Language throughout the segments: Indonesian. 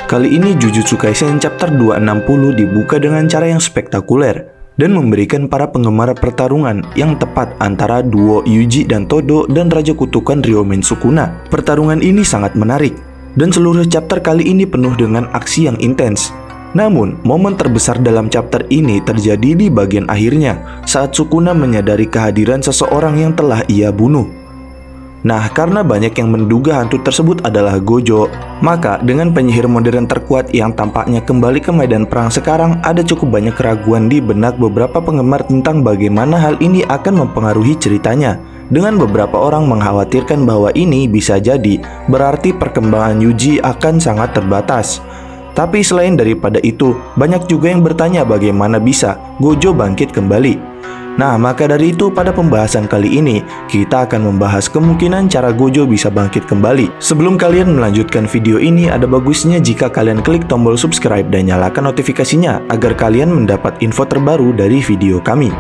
Kali ini Jujutsu Kaisen chapter 260 dibuka dengan cara yang spektakuler dan memberikan para penggemar pertarungan yang tepat antara duo Yuji dan Todo dan Raja Kutukan Ryomen Sukuna. Pertarungan ini sangat menarik dan seluruh chapter kali ini penuh dengan aksi yang intens. Namun, momen terbesar dalam chapter ini terjadi di bagian akhirnya saat Sukuna menyadari kehadiran seseorang yang telah ia bunuh. Nah, karena banyak yang menduga hantu tersebut adalah Gojo, maka dengan penyihir modern terkuat yang tampaknya kembali ke medan perang sekarang, ada cukup banyak keraguan di benak beberapa penggemar tentang bagaimana hal ini akan mempengaruhi ceritanya. Dengan beberapa orang mengkhawatirkan bahwa ini bisa jadi berarti perkembangan Yuji akan sangat terbatas. Tapi selain daripada itu, banyak juga yang bertanya bagaimana bisa Gojo bangkit kembali. Nah, maka dari itu pada pembahasan kali ini, kita akan membahas kemungkinan cara Gojo bisa bangkit kembali. Sebelum kalian melanjutkan video ini, ada bagusnya jika kalian klik tombol subscribe dan nyalakan notifikasinya agar kalian mendapat info terbaru dari video kami.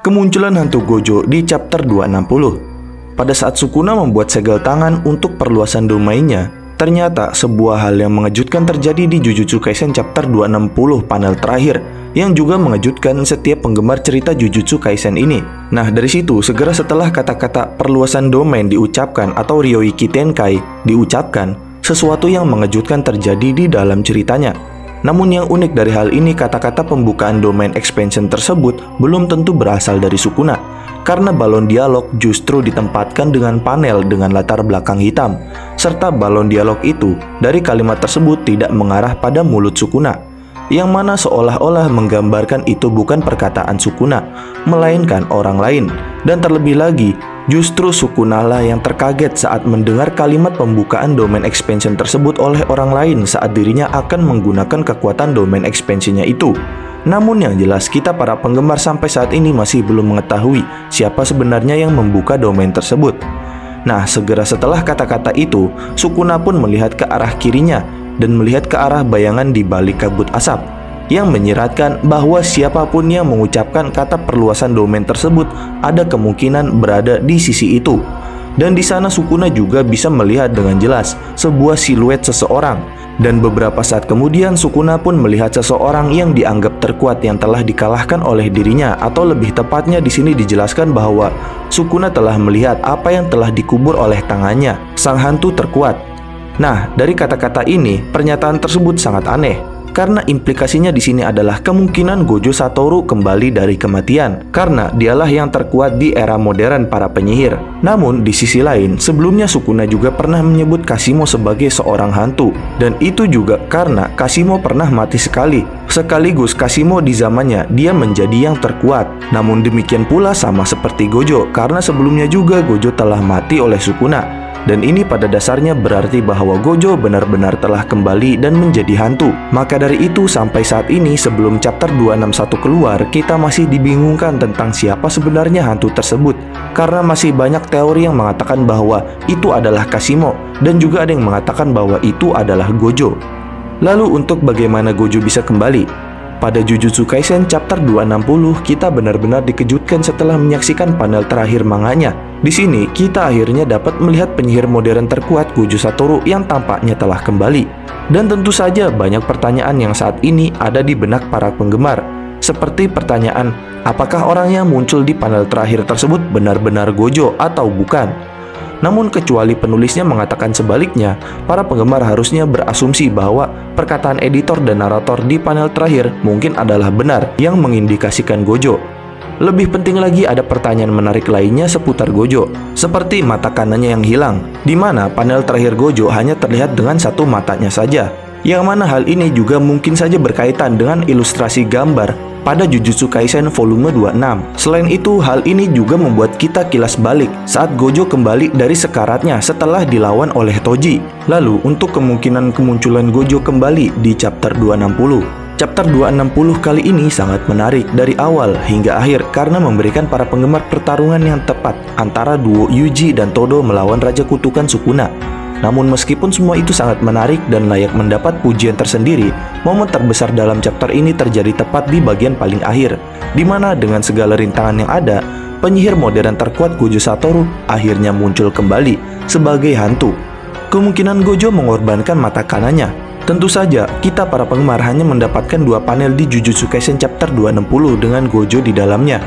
Kemunculan hantu Gojo di chapter 260. Pada saat Sukuna membuat segel tangan untuk perluasan domainnya, ternyata sebuah hal yang mengejutkan terjadi di Jujutsu Kaisen chapter 260 panel terakhir, yang juga mengejutkan setiap penggemar cerita Jujutsu Kaisen ini. Nah, dari situ segera setelah kata-kata perluasan domain diucapkan atau Ryoiki Tenkai diucapkan, sesuatu yang mengejutkan terjadi di dalam ceritanya. Namun yang unik dari hal ini, kata-kata pembukaan domain expansion tersebut belum tentu berasal dari Sukuna, karena balon dialog justru ditempatkan dengan panel dengan latar belakang hitam, serta balon dialog itu dari kalimat tersebut tidak mengarah pada mulut Sukuna, yang mana seolah-olah menggambarkan itu bukan perkataan Sukuna, melainkan orang lain. Dan terlebih lagi, justru Sukuna lah yang terkaget saat mendengar kalimat pembukaan domain expansion tersebut oleh orang lain saat dirinya akan menggunakan kekuatan domain expansionnya itu. Namun yang jelas kita para penggemar sampai saat ini masih belum mengetahui siapa sebenarnya yang membuka domain tersebut. Nah, segera setelah kata-kata itu, Sukuna pun melihat ke arah kirinya dan melihat ke arah bayangan di balik kabut asap, yang menyiratkan bahwa siapapun yang mengucapkan kata perluasan domain tersebut ada kemungkinan berada di sisi itu. Dan di sana Sukuna juga bisa melihat dengan jelas sebuah siluet seseorang. Dan beberapa saat kemudian Sukuna pun melihat seseorang yang dianggap terkuat yang telah dikalahkan oleh dirinya, atau lebih tepatnya di sini dijelaskan bahwa Sukuna telah melihat apa yang telah dikubur oleh tangannya, sang hantu terkuat. Nah, dari kata-kata ini, pernyataan tersebut sangat aneh. Karena implikasinya di sini adalah kemungkinan Gojo Satoru kembali dari kematian, karena dialah yang terkuat di era modern para penyihir. Namun di sisi lain, sebelumnya Sukuna juga pernah menyebut Kashimo sebagai seorang hantu, dan itu juga karena Kashimo pernah mati sekali. Sekaligus Kashimo di zamannya dia menjadi yang terkuat. Namun demikian pula sama seperti Gojo, karena sebelumnya juga Gojo telah mati oleh Sukuna. Dan ini pada dasarnya berarti bahwa Gojo benar-benar telah kembali dan menjadi hantu. Maka dari itu sampai saat ini sebelum chapter 261 keluar, kita masih dibingungkan tentang siapa sebenarnya hantu tersebut. Karena masih banyak teori yang mengatakan bahwa itu adalah Kashimo, dan juga ada yang mengatakan bahwa itu adalah Gojo. Lalu untuk bagaimana Gojo bisa kembali? Pada Jujutsu Kaisen chapter 260, kita benar-benar dikejutkan setelah menyaksikan panel terakhir manganya. Di sini, kita akhirnya dapat melihat penyihir modern terkuat Gojo Satoru yang tampaknya telah kembali. Dan tentu saja banyak pertanyaan yang saat ini ada di benak para penggemar. Seperti pertanyaan, apakah orang yang muncul di panel terakhir tersebut benar-benar Gojo atau bukan? Namun kecuali penulisnya mengatakan sebaliknya, para penggemar harusnya berasumsi bahwa perkataan editor dan narator di panel terakhir mungkin adalah benar yang mengindikasikan Gojo. Lebih penting lagi, ada pertanyaan menarik lainnya seputar Gojo, seperti mata kanannya yang hilang, di mana panel terakhir Gojo hanya terlihat dengan satu matanya saja. Yang mana hal ini juga mungkin saja berkaitan dengan ilustrasi gambar pada Jujutsu Kaisen volume 26. Selain itu, hal ini juga membuat kita kilas balik saat Gojo kembali dari sekaratnya setelah dilawan oleh Toji. Lalu, untuk kemungkinan kemunculan Gojo kembali di chapter 260. Chapter 260 kali ini sangat menarik dari awal hingga akhir karena memberikan para penggemar pertarungan yang tepat antara duo Yuji dan Todo melawan Raja Kutukan Sukuna. Namun meskipun semua itu sangat menarik dan layak mendapat pujian tersendiri, momen terbesar dalam chapter ini terjadi tepat di bagian paling akhir, di mana dengan segala rintangan yang ada, penyihir modern terkuat Gojo Satoru akhirnya muncul kembali sebagai hantu. Kemungkinan Gojo mengorbankan mata kanannya. Tentu saja, kita para penggemar hanya mendapatkan 2 panel di Jujutsu Kaisen chapter 260 dengan Gojo di dalamnya.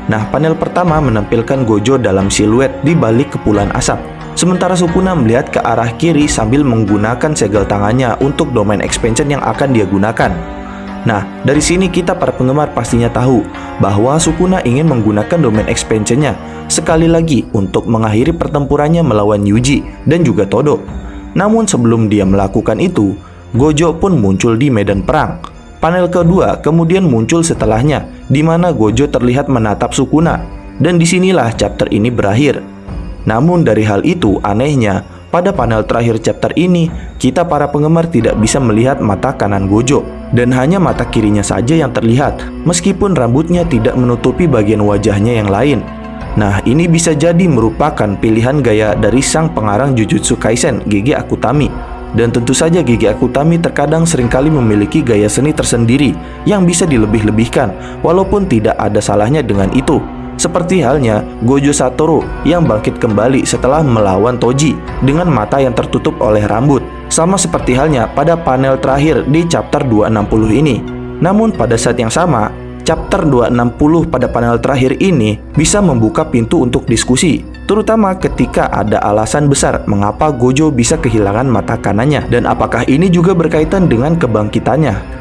Nah, panel pertama menampilkan Gojo dalam siluet di balik kepulan asap. Sementara Sukuna melihat ke arah kiri sambil menggunakan segel tangannya untuk domain expansion yang akan dia gunakan. Nah, dari sini kita para penggemar pastinya tahu bahwa Sukuna ingin menggunakan domain expansionnya sekali lagi untuk mengakhiri pertempurannya melawan Yuji dan juga Todo. Namun sebelum dia melakukan itu, Gojo pun muncul di medan perang. Panel kedua kemudian muncul setelahnya, di mana Gojo terlihat menatap Sukuna, dan disinilah chapter ini berakhir. Namun dari hal itu, anehnya, pada panel terakhir chapter ini, kita para penggemar tidak bisa melihat mata kanan Gojo, dan hanya mata kirinya saja yang terlihat, meskipun rambutnya tidak menutupi bagian wajahnya yang lain. Nah, ini bisa jadi merupakan pilihan gaya dari sang pengarang Jujutsu Kaisen, Gege Akutami. Dan tentu saja Gege Akutami terkadang seringkali memiliki gaya seni tersendiri yang bisa dilebih-lebihkan, walaupun tidak ada salahnya dengan itu. Seperti halnya Gojo Satoru yang bangkit kembali setelah melawan Toji dengan mata yang tertutup oleh rambut. Sama seperti halnya pada panel terakhir di chapter 260 ini. Namun pada saat yang sama, chapter 260 pada panel terakhir ini bisa membuka pintu untuk diskusi, terutama ketika ada alasan besar mengapa Gojo bisa kehilangan mata kanannya dan apakah ini juga berkaitan dengan kebangkitannya.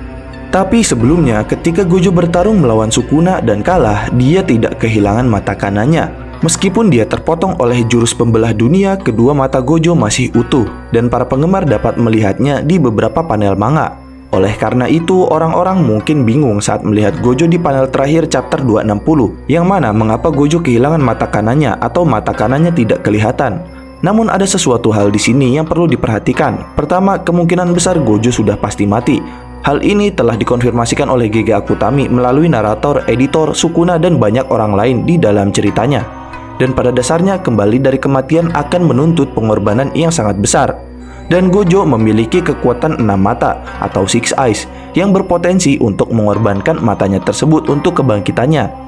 Tapi sebelumnya, ketika Gojo bertarung melawan Sukuna dan kalah, dia tidak kehilangan mata kanannya. Meskipun dia terpotong oleh jurus pembelah dunia, kedua mata Gojo masih utuh, dan para penggemar dapat melihatnya di beberapa panel manga. Oleh karena itu, orang-orang mungkin bingung saat melihat Gojo di panel terakhir chapter 260, yang mana mengapa Gojo kehilangan mata kanannya atau mata kanannya tidak kelihatan. Namun ada sesuatu hal di sini yang perlu diperhatikan. Pertama, kemungkinan besar Gojo sudah pasti mati. Hal ini telah dikonfirmasikan oleh Gege Akutami melalui narator, editor, Sukuna, dan banyak orang lain di dalam ceritanya. Dan pada dasarnya kembali dari kematian akan menuntut pengorbanan yang sangat besar. Dan Gojo memiliki kekuatan 6 mata atau Six Eyes yang berpotensi untuk mengorbankan matanya tersebut untuk kebangkitannya.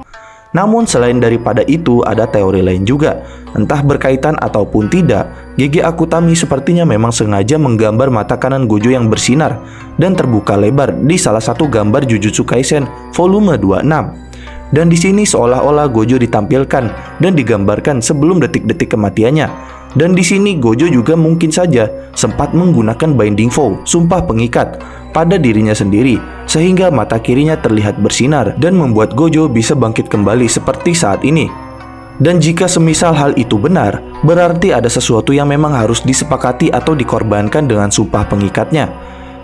Namun selain daripada itu ada teori lain juga. Entah berkaitan ataupun tidak, Gege Akutami sepertinya memang sengaja menggambar mata kanan Gojo yang bersinar dan terbuka lebar di salah satu gambar Jujutsu Kaisen volume 26. Dan di sini seolah-olah Gojo ditampilkan dan digambarkan sebelum detik-detik kematiannya. Dan di sini Gojo juga mungkin saja sempat menggunakan binding vow, sumpah pengikat, pada dirinya sendiri, sehingga mata kirinya terlihat bersinar dan membuat Gojo bisa bangkit kembali seperti saat ini. Dan jika semisal hal itu benar, berarti ada sesuatu yang memang harus disepakati atau dikorbankan dengan sumpah pengikatnya.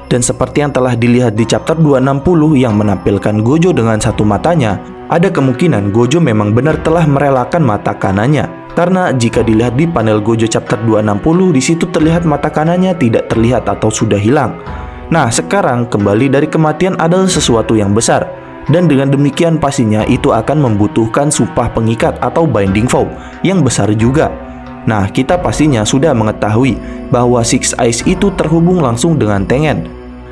Dan seperti yang telah dilihat di chapter 260 yang menampilkan Gojo dengan satu matanya, ada kemungkinan Gojo memang benar telah merelakan mata kanannya. Karena jika dilihat di panel Gojo chapter 260, di situ terlihat mata kanannya tidak terlihat atau sudah hilang. Nah, sekarang kembali dari kematian adalah sesuatu yang besar. Dan dengan demikian pastinya itu akan membutuhkan sumpah pengikat atau binding vow yang besar juga. Nah, kita pastinya sudah mengetahui bahwa Six Eyes itu terhubung langsung dengan Tengen.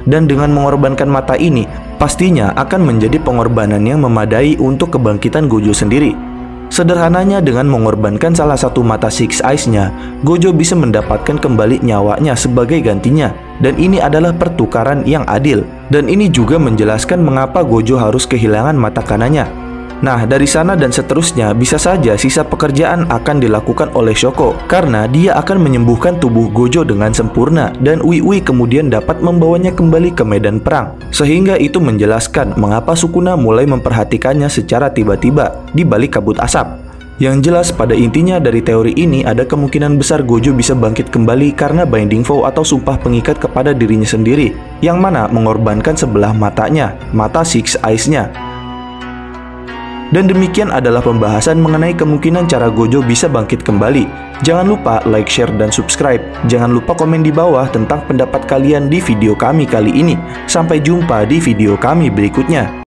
Dan dengan mengorbankan mata ini, pastinya akan menjadi pengorbanan yang memadai untuk kebangkitan Gojo sendiri. Sederhananya, dengan mengorbankan salah satu mata Six Eyes-nya, Gojo bisa mendapatkan kembali nyawanya sebagai gantinya. Dan ini adalah pertukaran yang adil. Dan ini juga menjelaskan mengapa Gojo harus kehilangan mata kanannya. Nah, dari sana dan seterusnya bisa saja sisa pekerjaan akan dilakukan oleh Shoko, karena dia akan menyembuhkan tubuh Gojo dengan sempurna dan Ui kemudian dapat membawanya kembali ke medan perang. Sehingga itu menjelaskan mengapa Sukuna mulai memperhatikannya secara tiba-tiba di balik kabut asap. Yang jelas pada intinya dari teori ini ada kemungkinan besar Gojo bisa bangkit kembali karena binding vow atau sumpah pengikat kepada dirinya sendiri, yang mana mengorbankan sebelah matanya, mata Six Eyes-nya. Dan demikian adalah pembahasan mengenai kemungkinan cara Gojo bisa bangkit kembali. Jangan lupa like, share, dan subscribe. Jangan lupa komen di bawah tentang pendapat kalian di video kami kali ini. Sampai jumpa di video kami berikutnya.